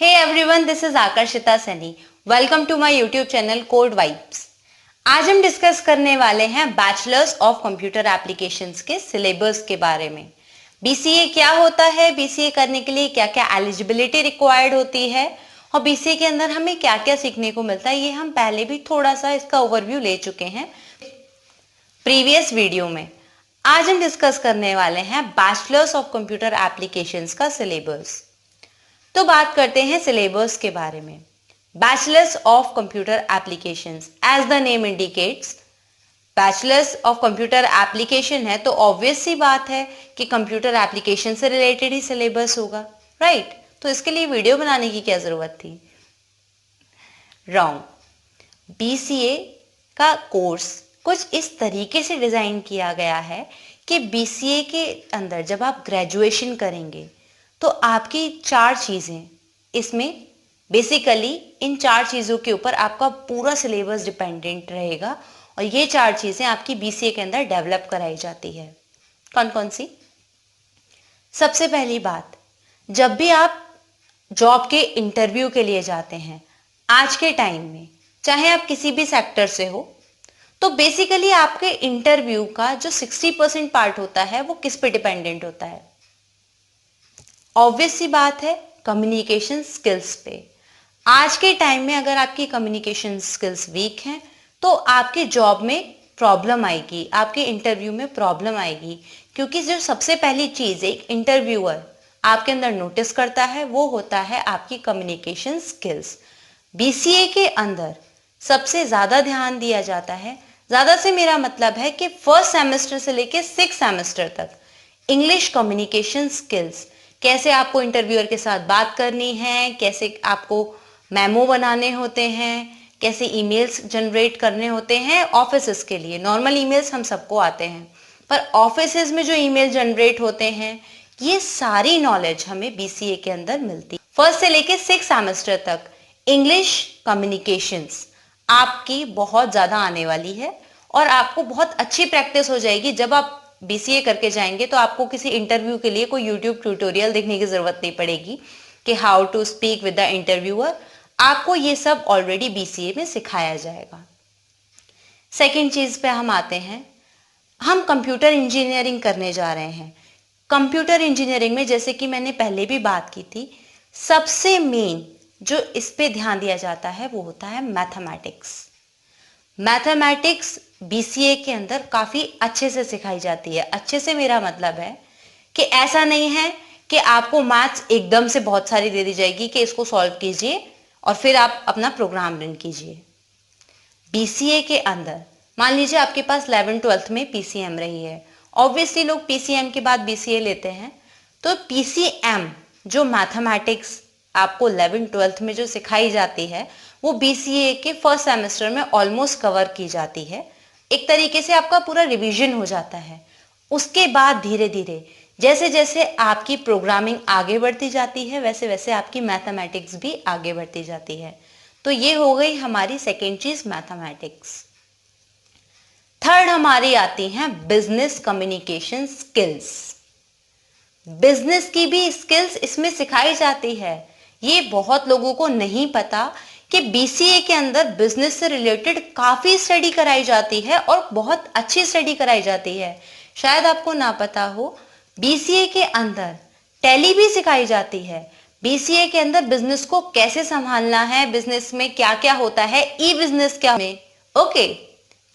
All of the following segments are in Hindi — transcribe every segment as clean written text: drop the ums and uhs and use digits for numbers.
Hey everyone, this is Akarshita Sunny. Welcome to my YouTube channel Code Vibes. आज हम डिस्कस करने वाले हैं बैचलर्स ऑफ कंप्यूटर एप्लीकेशंस के सिलेबस के बारे में. बीसीए क्या होता है, बीसीए करने के लिए क्या क्या एलिजिबिलिटी रिक्वायर्ड होती है और बीसीए के अंदर हमें क्या क्या सीखने को मिलता है, ये हम पहले भी थोड़ा सा इसका ओवरव्यू ले चुके हैं प्रीवियस वीडियो में. आज हम डिस्कस करने वाले हैं बैचलर्स ऑफ कंप्यूटर एप्लीकेशंस का सिलेबस. तो बात करते हैं सिलेबस के बारे में. Bachelors of computer applications, as the name indicates, bachelors of computer application है तो ऑब्वियस सी बात है कि कंप्यूटर एप्लीकेशन से रिलेटेड ही सिलेबस होगा, राइट? तो इसके लिए वीडियो बनाने की क्या जरूरत थी? रॉन्ग. बीसीए का कोर्स कुछ इस तरीके से डिजाइन किया गया है कि बीसीए के अंदर जब आप ग्रेजुएशन करेंगे तो आपकी चार चीजें, इसमें बेसिकली इन चार चीजों के ऊपर आपका पूरा सिलेबस डिपेंडेंट रहेगा और ये चार चीजें आपकी बीसीए के अंदर डेवलप कराई जाती है. कौन कौन सी? सबसे पहली बात, जब भी आप जॉब के इंटरव्यू के लिए जाते हैं आज के टाइम में, चाहे आप किसी भी सेक्टर से हो, तो बेसिकली आपके इंटरव्यू का जो 60% पार्ट होता है वो किस पे डिपेंडेंट होता है? ऑब्वियस सी बात है, कम्युनिकेशन स्किल्स पे. आज के टाइम में अगर आपकी कम्युनिकेशन स्किल्स वीक हैं तो आपके जॉब में प्रॉब्लम आएगी, आपके इंटरव्यू में प्रॉब्लम आएगी, क्योंकि जो सबसे पहली चीज एक इंटरव्यूअर आपके अंदर नोटिस करता है वो होता है आपकी कम्युनिकेशन स्किल्स. बीसीए के अंदर सबसे ज्यादा ध्यान दिया जाता है, ज्यादा से मेरा मतलब है कि फर्स्ट सेमेस्टर से लेके 6th सेमेस्टर तक इंग्लिश कम्युनिकेशन स्किल्स, कैसे आपको इंटरव्यूअर के साथ बात करनी है, कैसे आपको मेमो बनाने होते हैं, कैसे ईमेल्स जनरेट करने होते हैं ऑफिसेस के लिए. नॉर्मल ईमेल्स हम सबको आते हैं, पर ऑफिसेस में जो ईमेल जनरेट होते हैं, ये सारी नॉलेज हमें बीसीए के अंदर मिलती है. फर्स्ट से लेके 6th सेमेस्टर तक इंग्लिश कम्युनिकेशंस आपकी बहुत ज्यादा आने वाली है और आपको बहुत अच्छी प्रैक्टिस हो जाएगी. जब आप बीसीए करके जाएंगे तो आपको किसी इंटरव्यू के लिए कोई यूट्यूब ट्यूटोरियल देखने की जरूरत नहीं पड़ेगी कि how to speak with the interviewer. आपको ये सब ऑलरेडी बीसीए में सिखाया जाएगा. सेकंड चीज पे हम आते हैं, हम कंप्यूटर इंजीनियरिंग करने जा रहे हैं. कंप्यूटर इंजीनियरिंग में, जैसे कि मैंने पहले भी बात की थी, सबसे मेन जो इस पे ध्यान दिया जाता है वो होता है मैथमेटिक्स. मैथमेटिक्स बीसीए के अंदर काफी अच्छे से सिखाई जाती है. अच्छे से मेरा मतलब है कि ऐसा नहीं है कि आपको मैथ्स एकदम से बहुत सारी दे दी जाएगी कि इसको सॉल्व कीजिए और फिर आप अपना प्रोग्राम रन कीजिए. बीसीए के अंदर मान लीजिए आपके पास 11th-12th में पीसीएम रही है, ऑब्वियसली लोग पीसीएम के बाद बीसीए लेते हैं, तो पीसीएम जो मैथमेटिक्स आपको 11th-12th में जो सिखाई जाती है वो बीसीए के फर्स्ट सेमेस्टर में ऑलमोस्ट कवर की जाती है. एक तरीके से आपका पूरा रिवीजन हो जाता है. उसके बाद धीरे धीरे जैसे जैसे आपकी प्रोग्रामिंग आगे बढ़ती जाती है वैसे वैसे आपकी मैथमेटिक्स भी आगे बढ़ती जाती है. तो ये हो गई हमारी सेकेंड चीज, मैथमेटिक्स. थर्ड हमारी आती हैं बिजनेस कम्युनिकेशन स्किल्स. बिजनेस की भी स्किल्स इसमें सिखाई जाती है. ये बहुत लोगों को नहीं पता कि बीसीए के अंदर बिजनेस से रिलेटेड काफी स्टडी कराई जाती है और बहुत अच्छी स्टडी कराई जाती है. शायद आपको ना पता हो, बीसीए के अंदर टैली भी सिखाई जाती है. बीसीए के अंदर बिजनेस को कैसे संभालना है, बिजनेस में क्या क्या होता है, ई बिजनेस क्या में, ओके.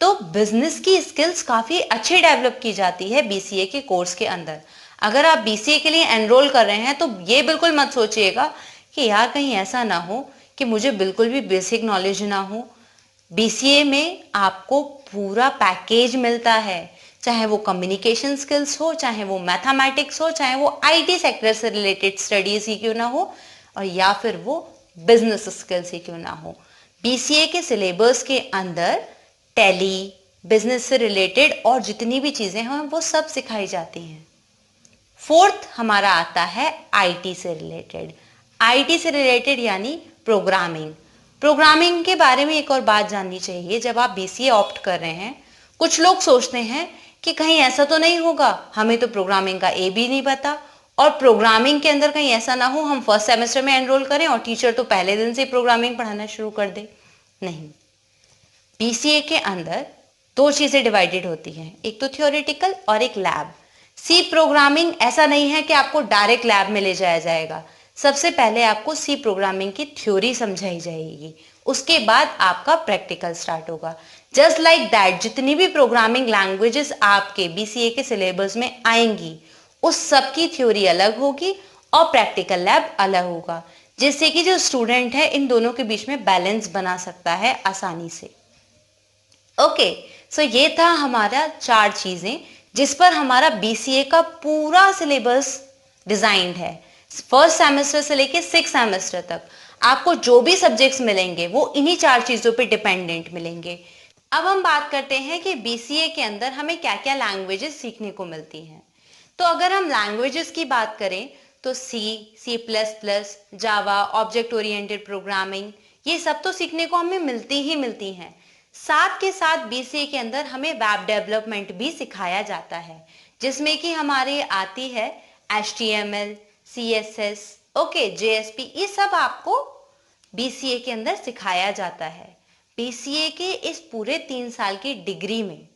तो बिजनेस की स्किल्स काफी अच्छी डेवलप की जाती है बीसीए के कोर्स के अंदर. अगर आप बीसीए के लिए एनरोल कर रहे हैं तो ये बिल्कुल मत सोचिएगा कि यार कहीं ऐसा ना हो कि मुझे बिल्कुल भी बेसिक नॉलेज ना हो. बीसीए में आपको पूरा पैकेज मिलता है, चाहे वो कम्युनिकेशन स्किल्स हो, चाहे वो मैथमेटिक्स हो, चाहे वो आईटी सेक्टर से रिलेटेड स्टडीज ही क्यों ना हो, और या फिर वो बिजनेस स्किल्स ही क्यों ना हो. बीसीए के सिलेबस के अंदर टैली, बिजनेस से रिलेटेड और जितनी भी चीजें हैं वो सब सिखाई जाती हैं. फोर्थ हमारा आता है आईटी से रिलेटेड. आईटी से रिलेटेड यानी प्रोग्रामिंग. प्रोग्रामिंग के बारे में एक और बात जाननी चाहिए. जब आप बीसीए ऑप्ट कर रहे हैं, कुछ लोग सोचते हैं कि कहीं ऐसा तो नहीं होगा हमें तो प्रोग्रामिंग का ए भी नहीं पता और प्रोग्रामिंग के अंदर कहीं ऐसा ना हो हम फर्स्ट सेमेस्टर में एनरोल करें और टीचर तो पहले दिन से प्रोग्रामिंग पढ़ाना शुरू कर दे। नहीं, बीसीए के अंदर दो चीजें डिवाइडेड होती हैं, एक तो थियोरेटिकल और एक लैब। सी प्रोग्रामिंग ऐसा नहीं है कि आपको डायरेक्ट लैब में ले जाया जाएगा। सबसे पहले आपको सी प्रोग्रामिंग की थ्योरी समझाई जाएगी, उसके बाद आपका प्रैक्टिकल स्टार्ट होगा। जस्ट लाइक दैट जितनी भी प्रोग्रामिंग लैंग्वेजेस आपके बीसीए के सिलेबस में आएंगी उस सब की थ्योरी अलग होगी और प्रैक्टिकल लैब अलग होगा, जिससे कि जो स्टूडेंट है इन दोनों के बीच में बैलेंस बना सकता है आसानी से। ओके, सो ये था हमारा 4 चीजें जिस पर हमारा बीसीए का पूरा सिलेबस डिजाइंड है। फर्स्ट सेमेस्टर से लेके 6 सेमेस्टर तक आपको जो भी सब्जेक्ट्स मिलेंगे वो इन्हीं 4 चीजों पे डिपेंडेंट मिलेंगे। अब हम बात करते हैं कि बीसीए के अंदर हमें क्या क्या लैंग्वेजेस सीखने को मिलती हैं। तो अगर हम लैंग्वेजेस की बात करें तो सी प्लस प्लस, जावा, ऑब्जेक्ट ओरिएंटेड प्रोग्रामिंग, ये सब तो सीखने को हमें मिलती ही मिलती हैं। साथ के साथ बीसीए के अंदर हमें वेब डेवलपमेंट भी सिखाया जाता है, जिसमें कि हमारे आती है HTML, CSS, ओके, JSP, ये सब आपको बीसीए के अंदर सिखाया जाता है। बीसीए के इस पूरे 3 साल की डिग्री में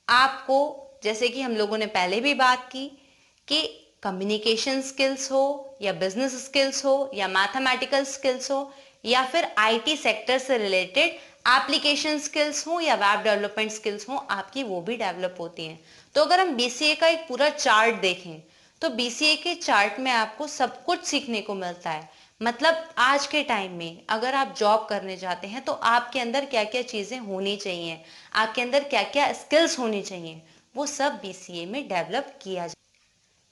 आपको, जैसे कि हम लोगों ने पहले भी बात की, कि कम्युनिकेशन स्किल्स हो या बिजनेस स्किल्स हो या मैथमेटिकल स्किल्स हो या फिर आईटी सेक्टर से रिलेटेड एप्लीकेशन स्किल्स हो या वेब डेवलपमेंट स्किल्स हो, आपकी वो भी डेवलप होती हैं। तो अगर हम बीसीए का एक पूरा चार्ट देखें तो बीसीए के चार्ट में आपको सब कुछ सीखने को मिलता है। मतलब आज के टाइम में अगर आप जॉब करने जाते हैं तो आपके अंदर क्या क्या चीजें होनी चाहिए, आपके अंदर क्या क्या स्किल्स होनी चाहिए, वो सब बीसीए में डेवलप किया जाए।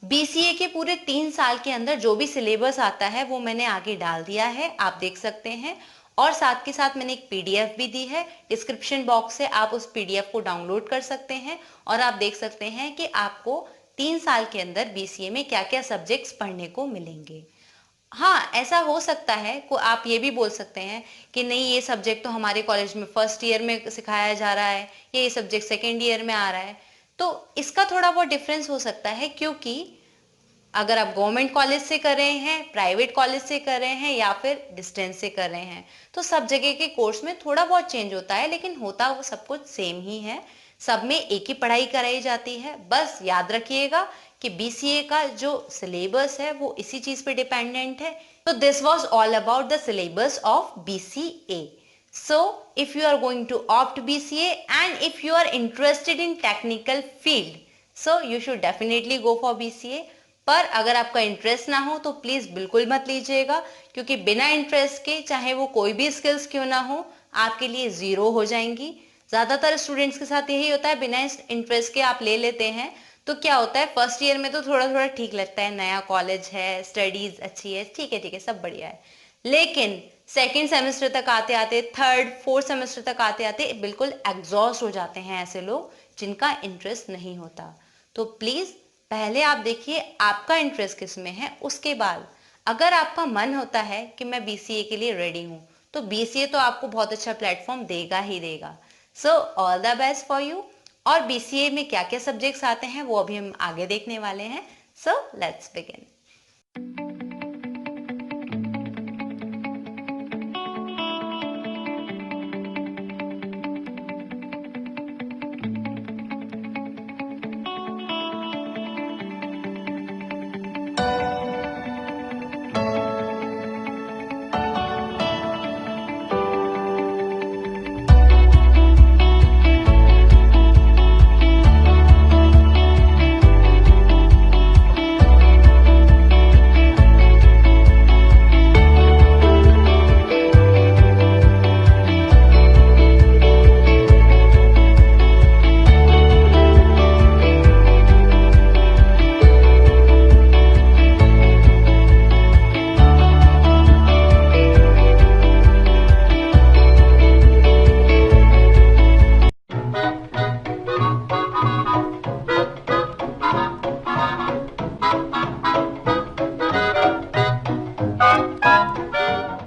बीसीए के पूरे 3 साल के अंदर जो भी सिलेबस आता है वो मैंने आगे डाल दिया है, आप देख सकते हैं। और साथ के साथ मैंने एक पीडीएफ भी दी है, डिस्क्रिप्शन बॉक्स से आप उस पीडीएफ को डाउनलोड कर सकते हैं और आप देख सकते हैं कि आपको 3 साल के अंदर बीसीए में क्या क्या सब्जेक्ट्स पढ़ने को मिलेंगे। हाँ, ऐसा हो सकता है को आप ये भी बोल सकते हैं कि नहीं, ये सब्जेक्ट तो हमारे कॉलेज में फर्स्ट ईयर में सिखाया जा रहा है या ये सब्जेक्ट सेकेंड ईयर में आ रहा है। तो इसका थोड़ा बहुत डिफरेंस हो सकता है, क्योंकि अगर आप गवर्नमेंट कॉलेज से कर रहे हैं, प्राइवेट कॉलेज से कर रहे हैं या फिर डिस्टेंस से कर रहे हैं, तो सब जगह के कोर्स में थोड़ा बहुत चेंज होता है, लेकिन होता वो सब कुछ सेम ही है। सब में एक ही पढ़ाई कराई जाती है। बस याद रखिएगा कि बीसीए का जो सिलेबस है वो इसी चीज पे डिपेंडेंट है। तो this was all about the syllabus of BCA. So if you are going to opt BCA and if you are interested in technical field, so you should definitely go for BCA। पर अगर आपका इंटरेस्ट ना हो तो प्लीज बिल्कुल मत लीजिएगा, क्योंकि बिना इंटरेस्ट के चाहे वो कोई भी स्किल्स क्यों ना हो आपके लिए जीरो हो जाएंगी। ज्यादातर स्टूडेंट्स के साथ यही होता है, बिना इंटरेस्ट के आप ले लेते हैं तो क्या होता है, फर्स्ट ईयर में तो थोड़ा थोड़ा ठीक लगता है, नया कॉलेज है, स्टडीज अच्छी है, ठीक है सब बढ़िया है। लेकिन सेकेंड सेमेस्टर तक आते आते, थर्ड फोर्थ सेमेस्टर तक आते आते बिल्कुल एग्जॉस्ट हो जाते हैं ऐसे लोग जिनका इंटरेस्ट नहीं होता। तो प्लीज पहले आप देखिए आपका इंटरेस्ट किस में है, उसके बाद अगर आपका मन होता है कि मैं बीसीए के लिए रेडी हूं तो बीसीए तो आपको बहुत अच्छा प्लेटफॉर्म देगा ही देगा। So all the best for you. और बीसीए में क्या क्या सब्जेक्ट्स आते हैं वो अभी हम आगे देखने वाले हैं। So let's begin.